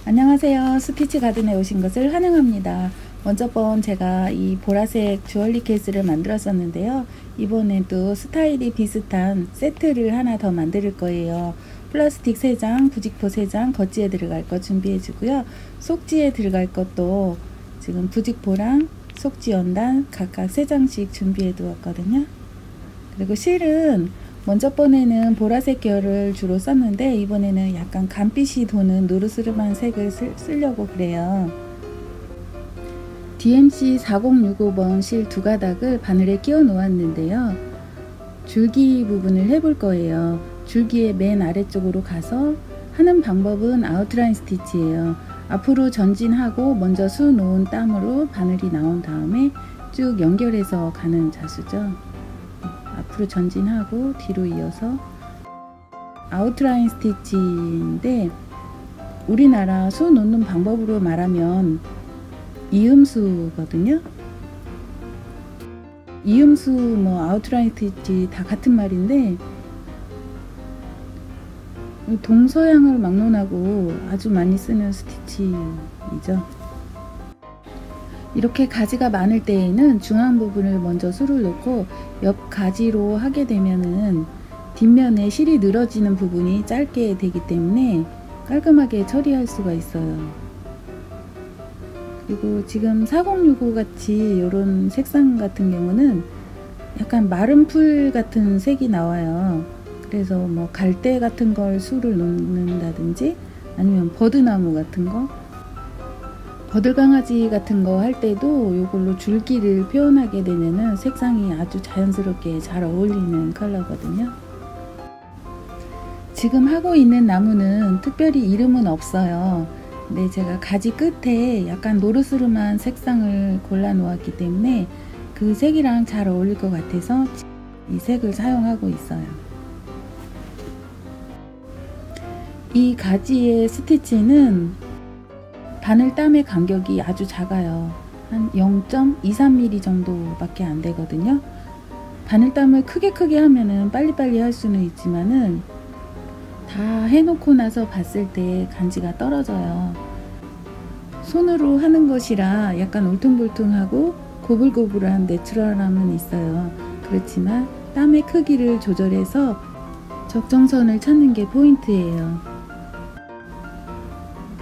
안녕하세요. 스티치 가든에 오신 것을 환영합니다. 먼저 제가 이 보라색 주얼리 케이스를 만들었었는데요. 이번에도 스타일이 비슷한 세트를 하나 더 만들 거예요. 플라스틱 3장, 부직포 3장, 겉지에 들어갈 것 준비해 주고요. 속지에 들어갈 것도 지금 부직포랑 속지 연단 각각 3장씩 준비해 두었거든요. 그리고 실은 먼저 번에는 보라색 계열을 주로 썼는데 이번에는 약간 간빛이 도는 누르스름한 색을 쓰려고 그래요. DMC 4065번 실 2가닥을 바늘에 끼워 놓았는데요. 줄기 부분을 해볼 거예요. 줄기의 맨 아래쪽으로 가서 하는 방법은 아웃라인 스티치예요. 앞으로 전진하고 먼저 수 놓은 땀으로 바늘이 나온 다음에 쭉 연결해서 가는 자수죠. 앞으로 전진하고 뒤로 이어서 아웃라인 스티치인데 우리나라 수 놓는 방법으로 말하면 이음수거든요. 이음수 아웃라인 스티치 다 같은 말인데 동서양을 막론하고 아주 많이 쓰는 스티치이죠. 이렇게 가지가 많을 때에는 중앙 부분을 먼저 수를 놓고 옆 가지로 하게 되면은 뒷면에 실이 늘어지는 부분이 짧게 되기 때문에 깔끔하게 처리할 수가 있어요. 그리고 지금 4065 같이 이런 색상 같은 경우는 약간 마른 풀 같은 색이 나와요. 그래서 갈대 같은 걸 수를 놓는다든지 아니면 버드나무 같은 거, 버들강아지 같은 거 할 때도 이걸로 줄기를 표현하게 되면은 색상이 아주 자연스럽게 잘 어울리는 컬러거든요. 지금 하고 있는 나무는 특별히 이름은 없어요. 근데 제가 가지 끝에 약간 노르스름한 색상을 골라 놓았기 때문에 그 색이랑 잘 어울릴 것 같아서 이 색을 사용하고 있어요. 이 가지의 스티치는 바늘 땀의 간격이 아주 작아요. 한 0.23mm 정도밖에 안 되거든요. 바늘 땀을 크게 하면은 빨리빨리 할 수는 있지만은 다 해놓고 나서 봤을 때 간지가 떨어져요. 손으로 하는 것이라 약간 울퉁불퉁하고 고불고불한 내추럴함은 있어요. 그렇지만 땀의 크기를 조절해서 적정선을 찾는 게 포인트예요.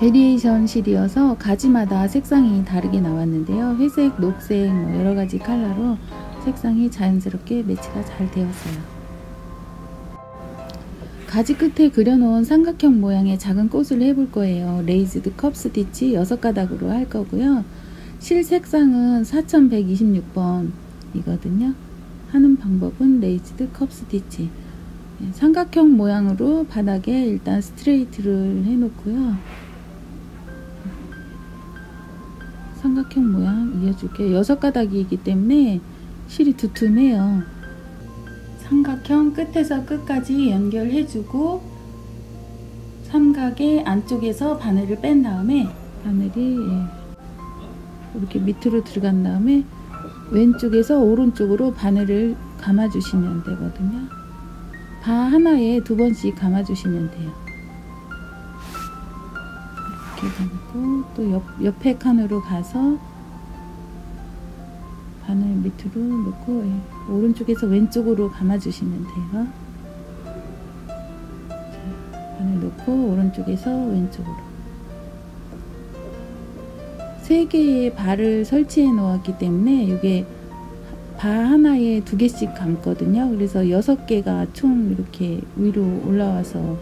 베리에이션 실이어서 가지마다 색상이 다르게 나왔는데요. 회색, 녹색 여러가지 컬러로 색상이 자연스럽게 매치가 잘 되었어요. 가지 끝에 그려놓은 삼각형 모양의 작은 꽃을 해볼 거예요. 레이즈드 컵 스티치 6가닥으로 할 거고요. 실 색상은 4126번 이거든요. 하는 방법은 레이즈드 컵 스티치. 삼각형 모양으로 바닥에 일단 스트레이트를 해 놓고요. 삼각형 모양 이어줄게요. 6가닥이기 때문에 실이 두툼해요. 삼각형 끝에서 끝까지 연결해주고 삼각의 안쪽에서 바늘을 뺀 다음에 바늘이 이렇게 밑으로 들어간 다음에 왼쪽에서 오른쪽으로 바늘을 감아주시면 되거든요. 바 하나에 2번씩 감아주시면 돼요. 이렇게 감고 또 옆에 칸으로 가서 바늘 밑으로 놓고 오른쪽에서 왼쪽으로 감아주시면 돼요. 자, 바늘 놓고 오른쪽에서 왼쪽으로 3개의 바를 설치해 놓았기 때문에 이게 바 하나에 2개씩 감거든요. 그래서 6개가 총 이렇게 위로 올라와서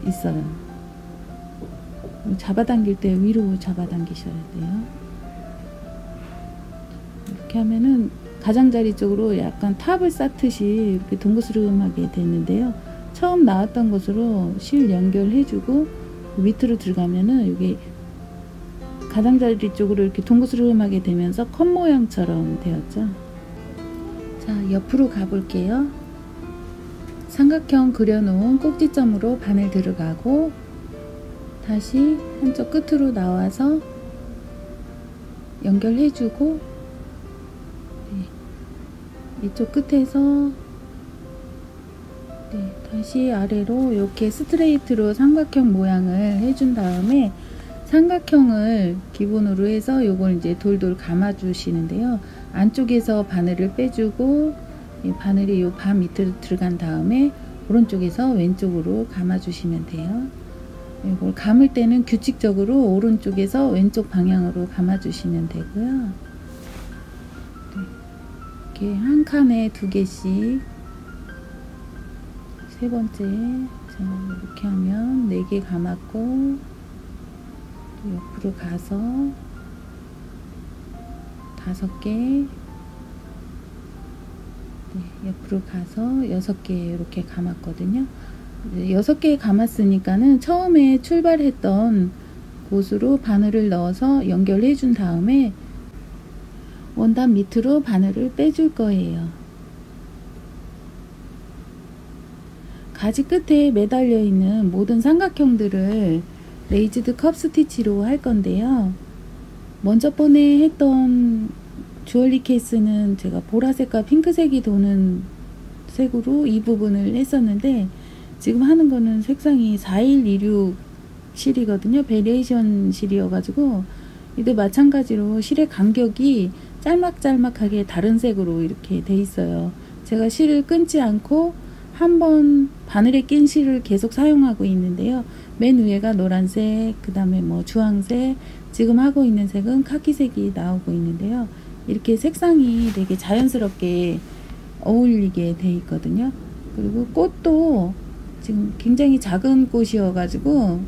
있어요. 잡아당길 때 위로 잡아당기셔야 돼요. 이렇게 하면은 가장자리 쪽으로 약간 탑을 쌓듯이 이렇게 동그스름하게 됐는데요. 처음 나왔던 곳으로 실 연결해주고 밑으로 들어가면은 여기 가장자리 쪽으로 이렇게 동그스름하게 되면서 컵 모양처럼 되었죠. 자, 옆으로 가볼게요. 삼각형 그려놓은 꼭지점으로 바늘 들어가고 다시 한쪽 끝으로 나와서 연결해주고 이쪽 끝에서 다시 아래로 이렇게 스트레이트로 삼각형 모양을 해준 다음에 삼각형을 기본으로 해서 요걸 이제 돌돌 감아 주시는데요. 안쪽에서 바늘을 빼주고 이 바늘이 요 바 밑으로 들어간 다음에 오른쪽에서 왼쪽으로 감아 주시면 돼요. 이걸 감을 때는 규칙적으로 오른쪽에서 왼쪽 방향으로 감아 주시면 되고요. 이렇게 한 칸에 2개씩 세 번째 이렇게 하면 4개 감았고 또 옆으로 가서 5개 옆으로 가서 6개 이렇게 감았거든요. 6개 감았으니까는 처음에 출발했던 곳으로 바늘을 넣어서 연결해 준 다음에 원단 밑으로 바늘을 빼줄 거예요. 가지 끝에 매달려 있는 모든 삼각형들을 레이즈드 컵 스티치로 할 건데요. 먼저 번에 했던 주얼리 케이스는 제가 보라색과 핑크색이 도는 색으로 이 부분을 했었는데 지금 하는 거는 색상이 4126 실이거든요. 베리에이션 실이어가지고 이도 마찬가지로 실의 간격이 짤막짤막하게 다른 색으로 이렇게 돼 있어요. 제가 실을 끊지 않고 한번 바늘에 낀 실을 계속 사용하고 있는데요. 맨 위에가 노란색, 그 다음에 뭐 주황색, 지금 하고 있는 색은 카키색이 나오고 있는데요. 이렇게 색상이 되게 자연스럽게 어울리게 돼 있거든요. 그리고 꽃도 지금 굉장히 작은 꽃이어 가지고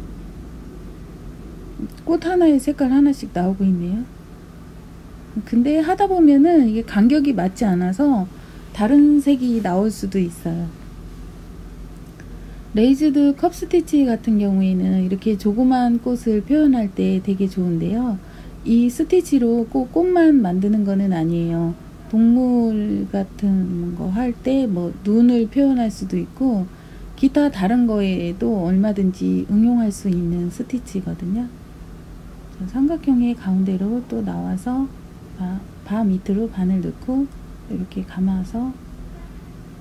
꽃 하나에 색깔 하나씩 나오고 있네요. 근데 하다 보면은 이게 간격이 맞지 않아서 다른 색이 나올 수도 있어요. 레이즈드 컵 스티치 같은 경우에는 이렇게 조그만 꽃을 표현할 때 되게 좋은데요. 이 스티치로 꼭 꽃만 만드는 거는 아니에요. 동물 같은 거 할 때 뭐 눈을 표현할 수도 있고 기타 다른 거에도 얼마든지 응용할 수 있는 스티치거든요. 삼각형의 가운데로 또 나와서 바 밑으로 바늘 넣고 이렇게 감아서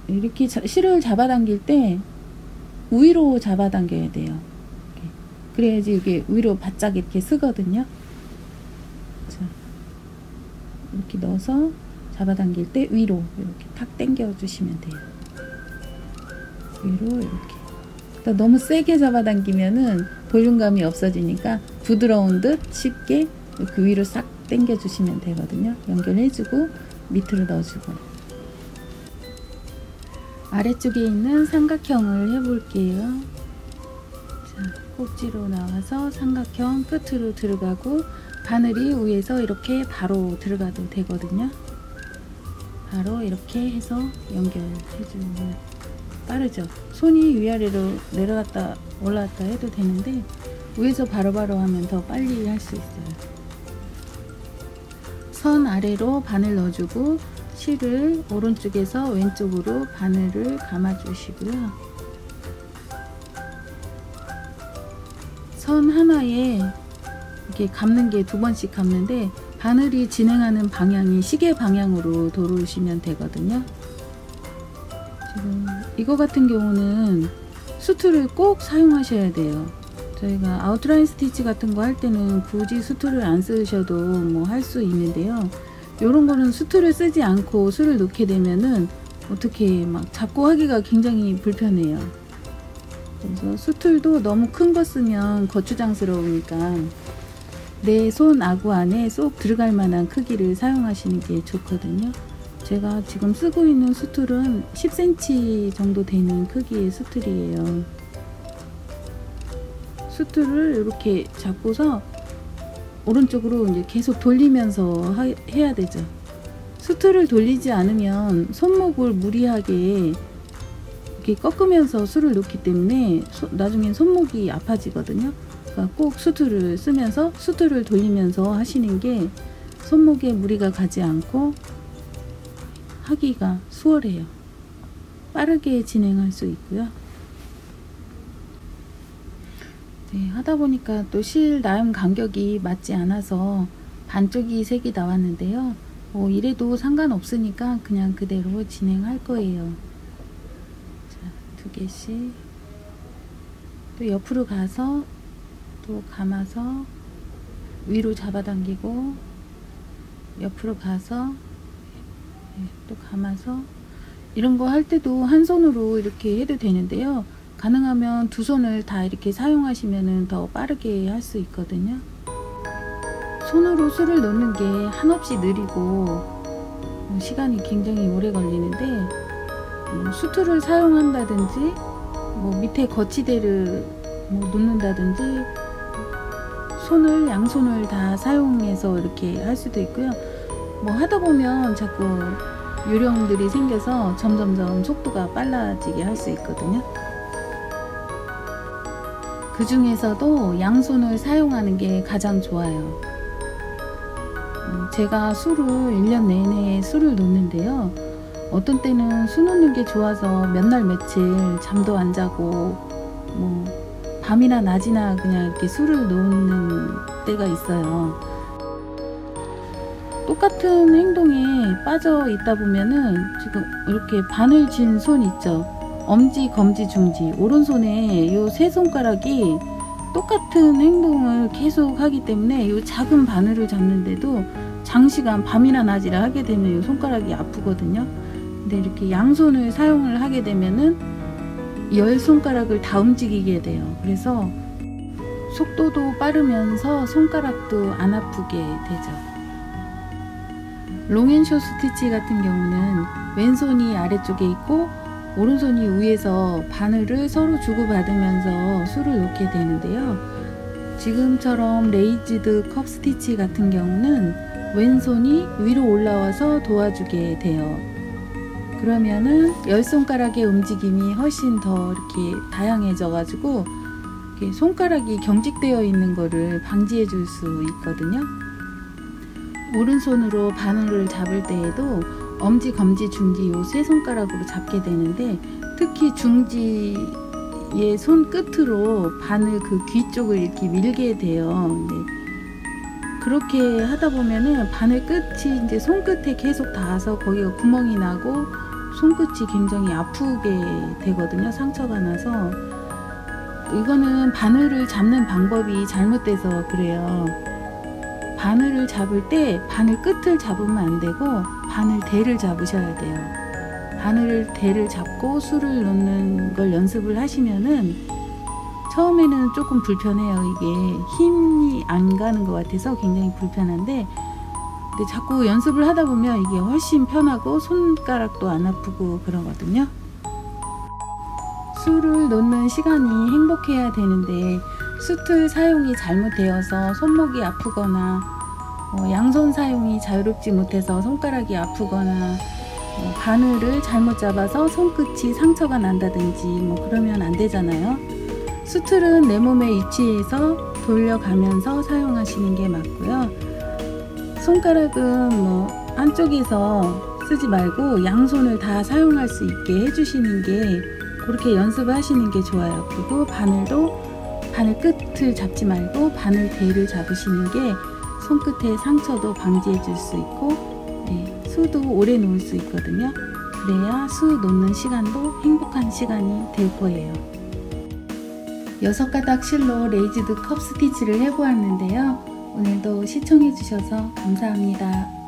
이렇게 실을 잡아당길 때 위로 잡아당겨야 돼요. 이렇게. 그래야지 이게 위로 바짝 이렇게 쓰거든요. 자, 이렇게 넣어서 잡아당길 때 위로 이렇게 탁 당겨 주시면 돼요. 위로 이렇게. 너무 세게 잡아당기면은 볼륨감이 없어지니까 부드러운 듯 쉽게 그 위로 싹 당겨 주시면 되거든요. 연결해주고 밑으로 넣어주고. 아래쪽에 있는 삼각형을 해볼게요. 자, 꼭지로 나와서 삼각형 끝으로 들어가고 바늘이 위에서 이렇게 바로 들어가도 되거든요. 바로 이렇게 해서 연결해주면 빠르죠. 손이 위아래로 내려갔다 올라갔다 해도 되는데 위에서 바로바로 하면 더 빨리 할 수 있어요. 선 아래로 바늘 넣어주고 실을 오른쪽에서 왼쪽으로 바늘을 감아 주시고요. 선 하나에 이렇게 감는 게 2번씩 감는데 바늘이 진행하는 방향이 시계 방향으로 돌으시면 되거든요. 지금 이거 같은 경우는 수트를 꼭 사용하셔야 돼요. 저희가 아웃라인 스티치 같은 거 할 때는 굳이 수트를 안 쓰셔도 뭐 할 수 있는데요. 요런 거는 수트를 쓰지 않고 술을 넣게 되면은 어떻게 막 잡고 하기가 굉장히 불편해요. 그래서 수틀도 너무 큰 거 쓰면 거추장스러우니까 내 손 아구 안에 쏙 들어갈 만한 크기를 사용하시는 게 좋거든요. 제가 지금 쓰고 있는 수틀은 10cm 정도 되는 크기의 수틀이에요. 수틀을 이렇게 잡고서 오른쪽으로 이제 계속 돌리면서 해야 되죠. 수틀을 돌리지 않으면 손목을 무리하게 이렇게 꺾으면서 술을 놓기 때문에 나중엔 손목이 아파지거든요. 그러니까 꼭 수틀을 쓰면서 수틀을 돌리면서 하시는 게 손목에 무리가 가지 않고 하기가 수월해요. 빠르게 진행할 수 있고요. 네, 하다 보니까 또 실 나름 간격이 맞지 않아서 반쪽이 색이 나왔는데요. 이래도 상관없으니까 그냥 그대로 진행할 거예요. 자, 2개씩 또 옆으로 가서 또 감아서 위로 잡아당기고 옆으로 가서 또 감아서, 이런 거 할 때도 한 손으로 이렇게 해도 되는데요. 가능하면 두 손을 다 이렇게 사용하시면 더 빠르게 할 수 있거든요. 손으로 술을 놓는 게 한없이 느리고 시간이 굉장히 오래 걸리는데, 수틀을 사용한다든지 밑에 거치대를 놓는다든지 양손을 다 사용해서 이렇게 할 수도 있고요. 하다 보면 자꾸 요령들이 생겨서 점점점 속도가 빨라지게 할 수 있거든요. 그 중에서도 양손을 사용하는 게 가장 좋아요. 제가 술을 1년 내내 술을 놓는데요. 어떤 때는 술 놓는 게 좋아서 몇 날 며칠 잠도 안 자고 밤이나 낮이나 그냥 이렇게 술을 놓는 때가 있어요. 똑같은 행동에 빠져 있다 보면은 지금 이렇게 바늘 쥔 손 있죠. 엄지, 검지, 중지, 오른손에 요 세 손가락이 똑같은 행동을 계속 하기 때문에 요 작은 바늘을 잡는데도 장시간 밤이나 낮이라 하게 되면 요 손가락이 아프거든요. 근데 이렇게 양손을 사용을 하게 되면은 10손가락을 다 움직이게 돼요. 그래서 속도도 빠르면서 손가락도 안 아프게 되죠. 롱앤쇼 스티치 같은 경우는 왼손이 아래쪽에 있고 오른손이 위에서 바늘을 서로 주고받으면서 술을 놓게 되는데요. 지금처럼 레이즈드 컵 스티치 같은 경우는 왼손이 위로 올라와서 도와주게 돼요. 그러면은 10손가락의 움직임이 훨씬 더 이렇게 다양해져 가지고 이렇게 손가락이 경직되어 있는 거를 방지해 줄 수 있거든요. 오른손으로 바늘을 잡을 때에도 엄지, 검지, 중지 요 세 손가락으로 잡게 되는데, 특히 중지의 손 끝으로 바늘 그 귀 쪽을 이렇게 밀게 돼요. 그렇게 하다 보면은 바늘 끝이 이제 손끝에 계속 닿아서 거기가 구멍이 나고 손끝이 굉장히 아프게 되거든요. 상처가 나서. 이거는 바늘을 잡는 방법이 잘못돼서 그래요. 바늘을 잡을 때 바늘 끝을 잡으면 안 되고 바늘 대를 잡으셔야 돼요. 바늘 대를 잡고 술을 놓는 걸 연습을 하시면은 처음에는 조금 불편해요. 이게 힘이 안 가는 것 같아서 굉장히 불편한데, 근데 자꾸 연습을 하다 보면 이게 훨씬 편하고 손가락도 안 아프고 그러거든요. 술을 놓는 시간이 행복해야 되는데 수틀 사용이 잘못되어서 손목이 아프거나 양손 사용이 자유롭지 못해서 손가락이 아프거나 바늘을 잘못 잡아서 손끝이 상처가 난다든지 그러면 안 되잖아요. 수틀은 내 몸의 위치에서 돌려가면서 사용하시는 게 맞고요. 손가락은 한쪽에서 쓰지 말고 양손을 다 사용할 수 있게 해주시는 게, 그렇게 연습을 하시는 게 좋아요. 그리고 바늘도 바늘 끝을 잡지 말고 바늘 대를 잡으시는 게 손끝의 상처도 방지해 줄 수 있고 수도 오래 놓을 수 있거든요. 그래야 수 놓는 시간도 행복한 시간이 될 거예요. 6가닥 실로 레이즈드 컵 스티치를 해보았는데요. 오늘도 시청해 주셔서 감사합니다.